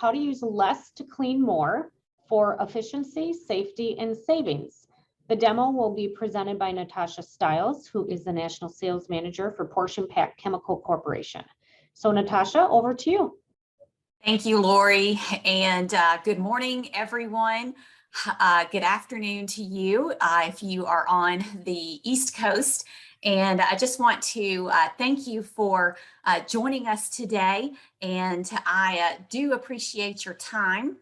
how to use less to clean more for efficiency, safety, and savings. The demo will be presented by Natasha Stiles, who is the National Sales Manager for PortionPac Chemical Corporation. So Natasha, over to you. Thank you, Lori, and good morning, everyone. Good afternoon to you if you are on the East Coast. And I just want to thank you for joining us today. And I do appreciate your time.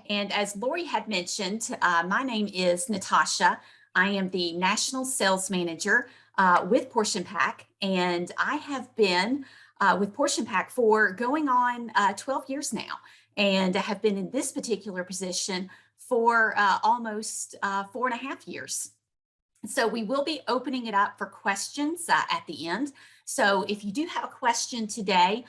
And as Lori had mentioned, my name is Natasha. I am the National Sales Manager with PortionPac, and I have been with PortionPac for going on 12 years now, and I have been in this particular position for almost 4.5 years. So we will be opening it up for questions at the end. So if you do have a question today,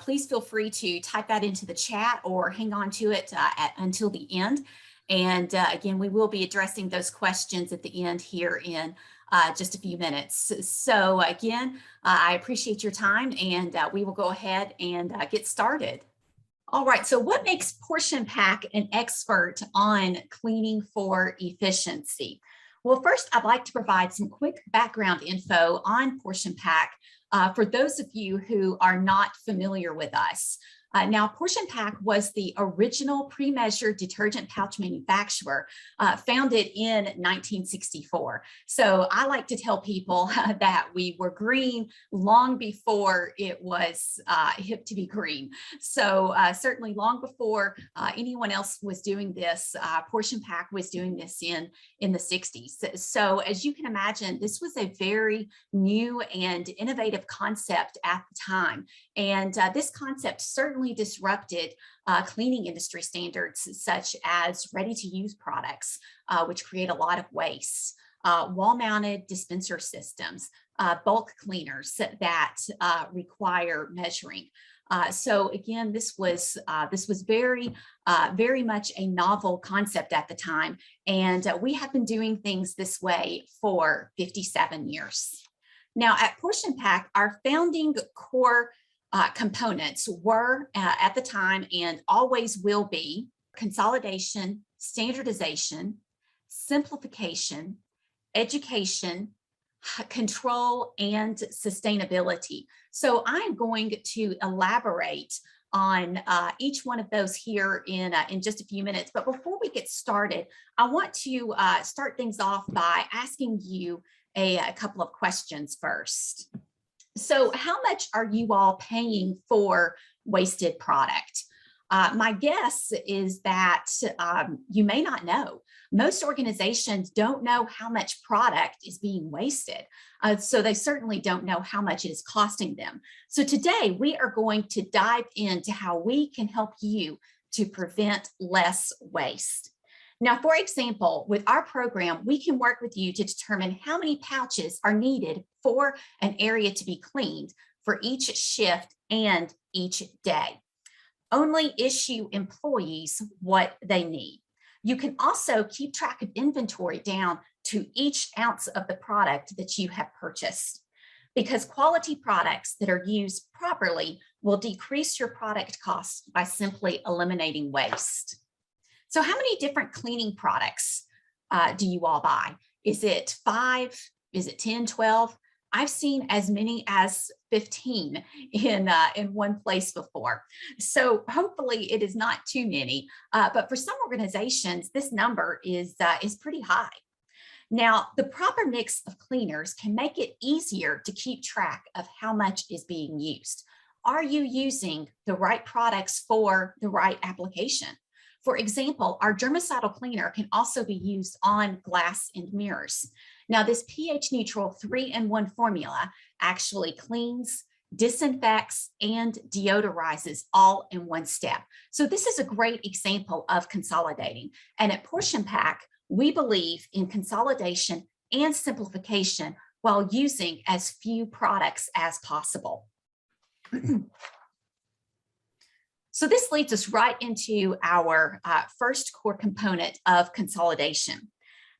please feel free to type that into the chat or hang on to it until the end. And again, we will be addressing those questions at the end here in just a few minutes. So again, I appreciate your time, and we will go ahead and get started. All right, so what makes PortionPac an expert on cleaning for efficiency? Well, first, I'd like to provide some quick background info on PortionPac for those of you who are not familiar with us. Now, PortionPac was the original pre-measured detergent pouch manufacturer founded in 1964. So I like to tell people that we were green long before it was hip to be green. So certainly long before anyone else was doing this, PortionPac was doing this in the 60s. So as you can imagine, this was a very new and innovative concept at the time. And this concept certainly disrupted cleaning industry standards such as ready-to-use products, which create a lot of waste, wall-mounted dispenser systems, bulk cleaners that require measuring. So again, this was very much a novel concept at the time, and we have been doing things this way for 57 years. Now, at PortionPac, our founding core components were at the time and always will be consolidation, standardization, simplification, education, control, and sustainability. So I'm going to elaborate on each one of those here in just a few minutes. But before we get started, I want to start things off by asking you a couple of questions first. So how much are you all paying for wasted product? My guess is that you may not know. Most organizations don't know how much product is being wasted. So they certainly don't know how much it is costing them. So today we are going to dive into how we can help you to prevent less waste. Now, for example, with our program, we can work with you to determine how many pouches are needed for an area to be cleaned for each shift and each day. Only issue employees what they need. You can also keep track of inventory down to each ounce of the product that you have purchased, because quality products that are used properly will decrease your product costs by simply eliminating waste. So how many different cleaning products do you all buy? Is it 5? Is it 10, 12? I've seen as many as 15 in one place before. So hopefully it is not too many, but for some organizations, this number is pretty high. Now, the proper mix of cleaners can make it easier to keep track of how much is being used. Are you using the right products for the right application? For example, our germicidal cleaner can also be used on glass and mirrors. Now, this pH neutral 3-in-1 formula actually cleans, disinfects, and deodorizes all in one step. So this is a great example of consolidating. And at PortionPac, we believe in consolidation and simplification while using as few products as possible. So this leads us right into our first core component of consolidation.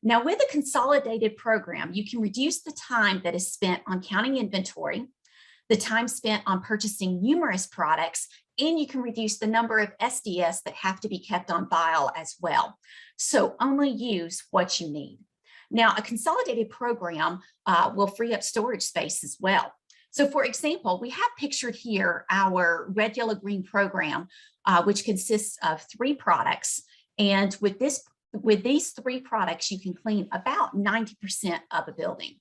Now, with a consolidated program, you can reduce the time that is spent on counting inventory, the time spent on purchasing numerous products, and you can reduce the number of SDS that have to be kept on file as well. So only use what you need. Now, a consolidated program will free up storage space as well. So for example, we have pictured here our red, yellow, green program, which consists of 3 products. And with these 3 products, you can clean about 90% of a building.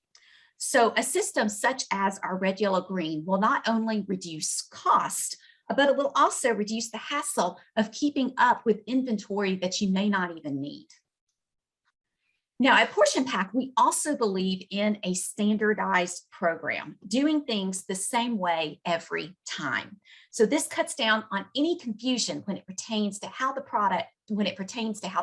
So a system such as our red, yellow, green will not only reduce cost, but it will also reduce the hassle of keeping up with inventory that you may not even need. Now, at PortionPac, we also believe in a standardized program, doing things the same way every time. So this cuts down on any confusion when it pertains to how the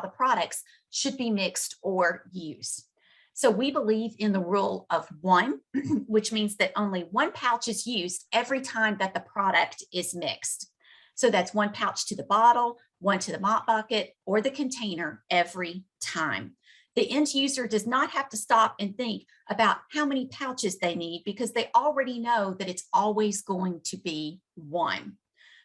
products should be mixed or used. So we believe in the rule of 1, which means that only 1 pouch is used every time that the product is mixed. So that's 1 pouch to the bottle, 1 to the mop bucket, or the container every time. The end user does not have to stop and think about how many pouches they need because they already know that it's always going to be 1.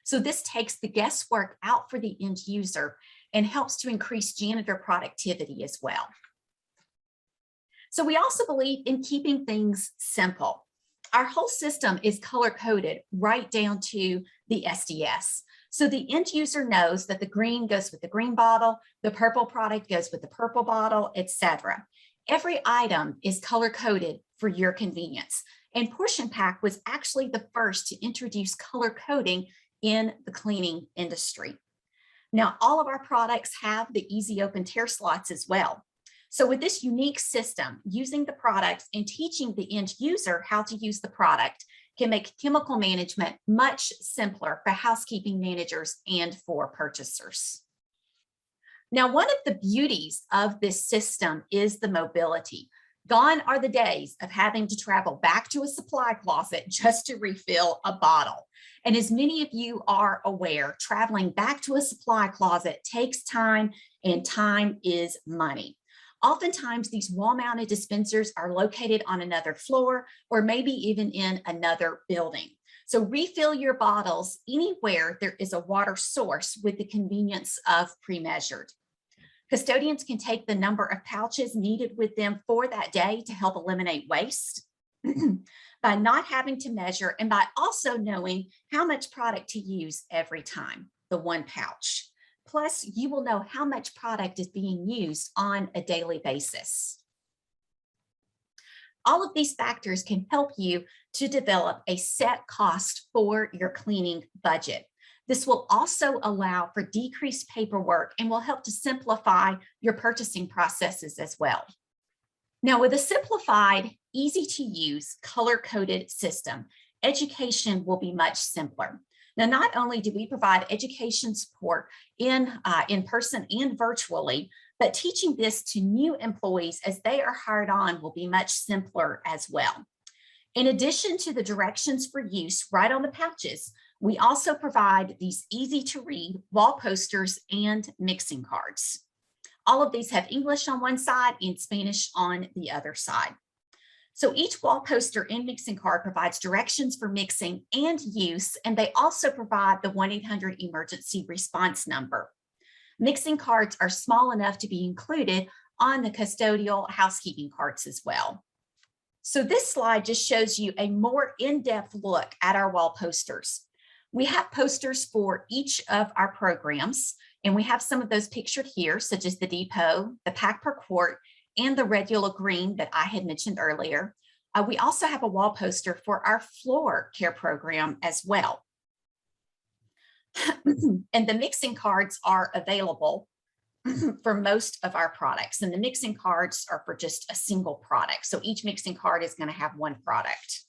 So this takes the guesswork out for the end user and helps to increase janitor productivity as well. So we also believe in keeping things simple. Our whole system is color-coded right down to the SDS. So the end user knows that the green goes with the green bottle, the purple product goes with the purple bottle, etc. Every item is color-coded for your convenience. And PortionPac was actually the first to introduce color coding in the cleaning industry. Now, all of our products have the easy open tear slots as well. So with this unique system, using the products and teaching the end user how to use the product can make chemical management much simpler for housekeeping managers and for purchasers. Now, one of the beauties of this system is the mobility. Gone are the days of having to travel back to a supply closet just to refill a bottle. And as many of you are aware, traveling back to a supply closet takes time, and time is money. Oftentimes, these wall-mounted dispensers are located on another floor or maybe even in another building. So refill your bottles anywhere there is a water source with the convenience of pre-measured. Custodians can take the number of pouches needed with them for that day to help eliminate waste by not having to measure and by also knowing how much product to use every time, the 1 pouch. Plus, you will know how much product is being used on a daily basis. All of these factors can help you to develop a set cost for your cleaning budget. This will also allow for decreased paperwork and will help to simplify your purchasing processes as well. Now, with a simplified, easy-to-use, color-coded system, education will be much simpler. Now, not only do we provide education support in person and virtually, but teaching this to new employees as they are hired on will be much simpler as well. In addition to the directions for use right on the pouches, we also provide these easy-to-read wall posters and mixing cards. All of these have English on one side and Spanish on the other side. So each wall poster and mixing card provides directions for mixing and use, and they also provide the 1-800 emergency response number. Mixing cards are small enough to be included on the custodial housekeeping cards as well. So this slide just shows you a more in-depth look at our wall posters. We have posters for each of our programs, and we have some of those pictured here, such as the depot, the pack per quart, and the red, yellow, green that I had mentioned earlier. We also have a wall poster for our floor care program as well. And the mixing cards are available for most of our products. And the mixing cards are for just a single product. So each mixing card is going to have 1 product.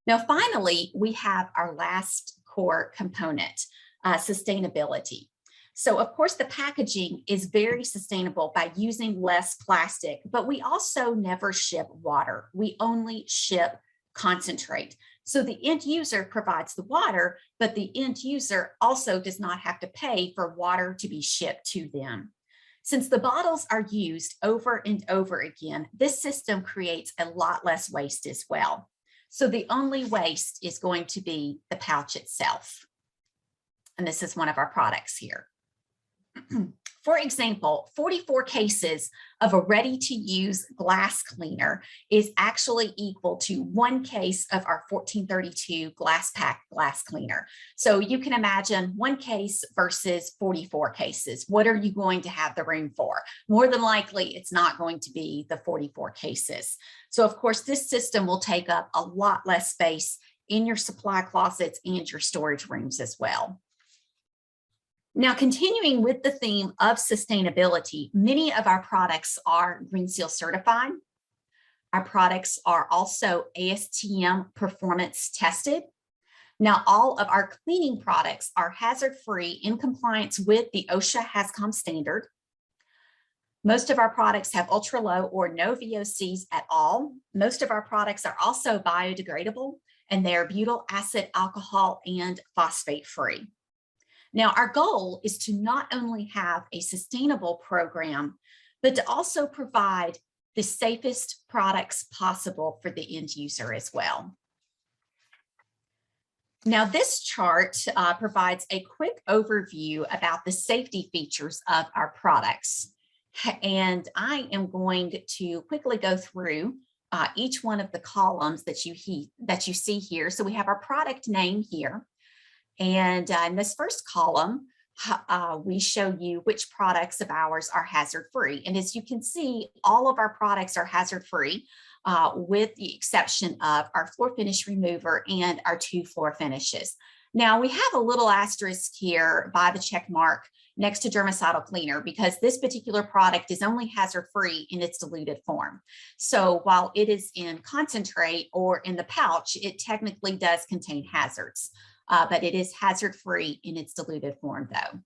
Now, finally, we have our last core component, sustainability. So of course, the packaging is very sustainable by using less plastic, but we also never ship water. We only ship concentrate. So the end user provides the water, but the end user also does not have to pay for water to be shipped to them. Since the bottles are used over and over again, this system creates a lot less waste as well. So the only waste is going to be the pouch itself. And this is one of our products here. For example, 44 cases of a ready-to-use glass cleaner is actually equal to 1 case of our 1432 glass pack glass cleaner. So you can imagine 1 case versus 44 cases. What are you going to have the room for? More than likely, it's not going to be the 44 cases. So of course, this system will take up a lot less space in your supply closets and your storage rooms as well. Now, continuing with the theme of sustainability, many of our products are Green Seal certified. Our products are also ASTM performance tested. Now, all of our cleaning products are hazard-free in compliance with the OSHA HAZCOM standard. Most of our products have ultra low or no VOCs at all. Most of our products are also biodegradable, and they are butyl acid, alcohol, and phosphate free. Now, our goal is to not only have a sustainable program, but to also provide the safest products possible for the end user as well. Now, this chart provides a quick overview about the safety features of our products. And I am going to quickly go through each one of the columns that you see here. So we have our product name here. And in this first column, we show you which products of ours are hazard-free. And as you can see, all of our products are hazard-free with the exception of our floor finish remover and our 2 floor finishes. Now, we have a little asterisk here by the check mark next to germicidal cleaner because this particular product is only hazard-free in its diluted form. So while it is in concentrate or in the pouch, it technically does contain hazards. But it is hazard-free in its diluted form, though.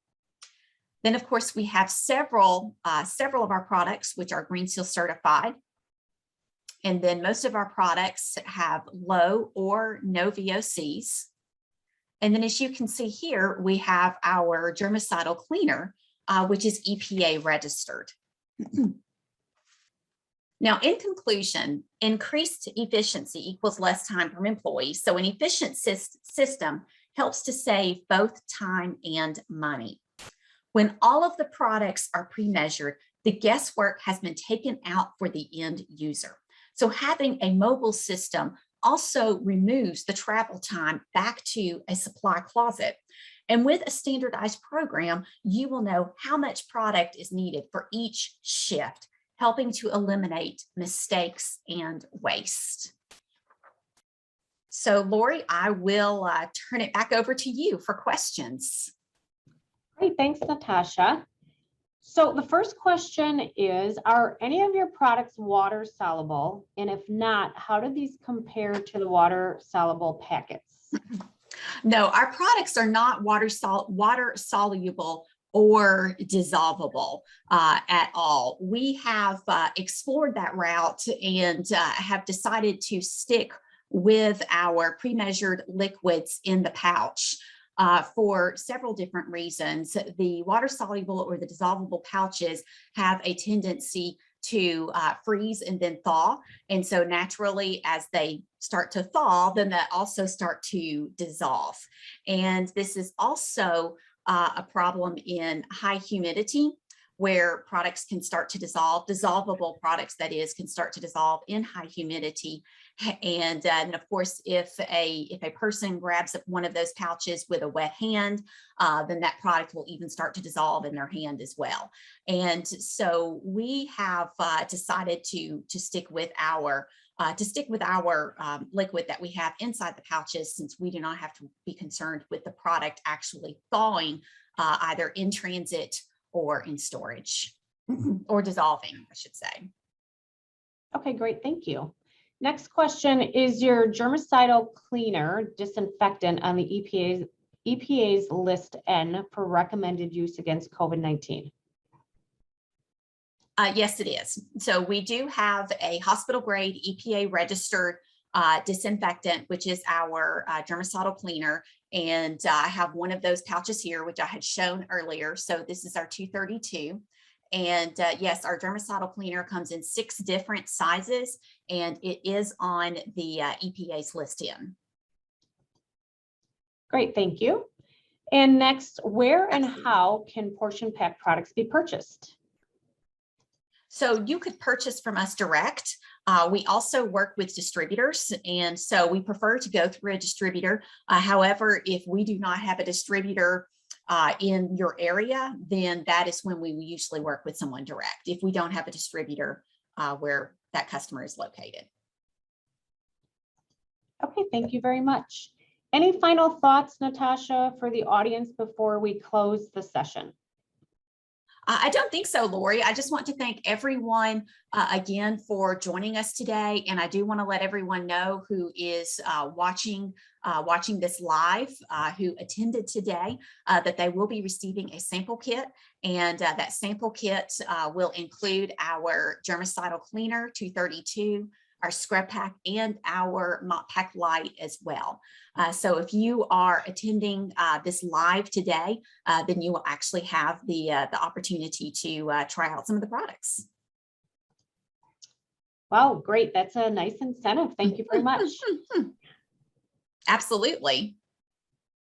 Then, of course, we have several of our products which are Green Seal certified. And then most of our products have low or no VOCs. And then as you can see here, we have our germicidal cleaner, which is EPA registered. Now, in conclusion, increased efficiency equals less time from employees. So an efficient system helps to save both time and money. When all of the products are pre-measured, the guesswork has been taken out for the end user. So having a mobile system also removes the travel time back to a supply closet. And with a standardized program, you will know how much product is needed for each shift, helping to eliminate mistakes and waste. So Lori, I will turn it back over to you for questions. Great, thanks, Natasha. So the first question is, are any of your products water soluble? And if not, how do these compare to the water soluble packets? No, our products are not water soluble or dissolvable at all. We have explored that route and have decided to stick with our pre-measured liquids in the pouch for several different reasons. The water soluble or the dissolvable pouches have a tendency to freeze and then thaw. And so naturally, as they start to thaw, then they also start to dissolve. And this is also a problem in high humidity where products can start to dissolve, dissolvable products, that is, can start to dissolve in high humidity. And of course, if a person grabs one of those pouches with a wet hand, then that product will even start to dissolve in their hand as well. And so we have decided to stick with our liquid that we have inside the pouches, since we do not have to be concerned with the product actually thawing either in transit or in storage, or dissolving, I should say. Okay, great, thank you. Next question, is your germicidal cleaner disinfectant on the EPA's list N for recommended use against COVID-19? Yes, it is. So we do have a hospital grade EPA registered disinfectant, which is our germicidal cleaner. And I have one of those pouches here, which I had shown earlier. So this is our 232. And yes, our germicidal cleaner comes in 6 different sizes, and it is on the EPA's list in. Great, thank you. And next, where and how can PortionPac products be purchased? So you could purchase from us direct. We also work with distributors, and so we prefer to go through a distributor. However, if we do not have a distributor in your area, then that is when we usually work with someone direct, if we don't have a distributor where that customer is located. Okay, thank you very much. Any final thoughts, Natasha, for the audience before we close the session? I don't think so, Lori. I just want to thank everyone again for joining us today. And I do want to let everyone know who is watching this live, who attended today, that they will be receiving a sample kit. And that sample kit will include our germicidal cleaner 232, our scrub pack, and our mop pack light as well. So if you are attending this live today, then you will actually have the opportunity to try out some of the products. Wow, great. That's a nice incentive. Thank you very much. Absolutely.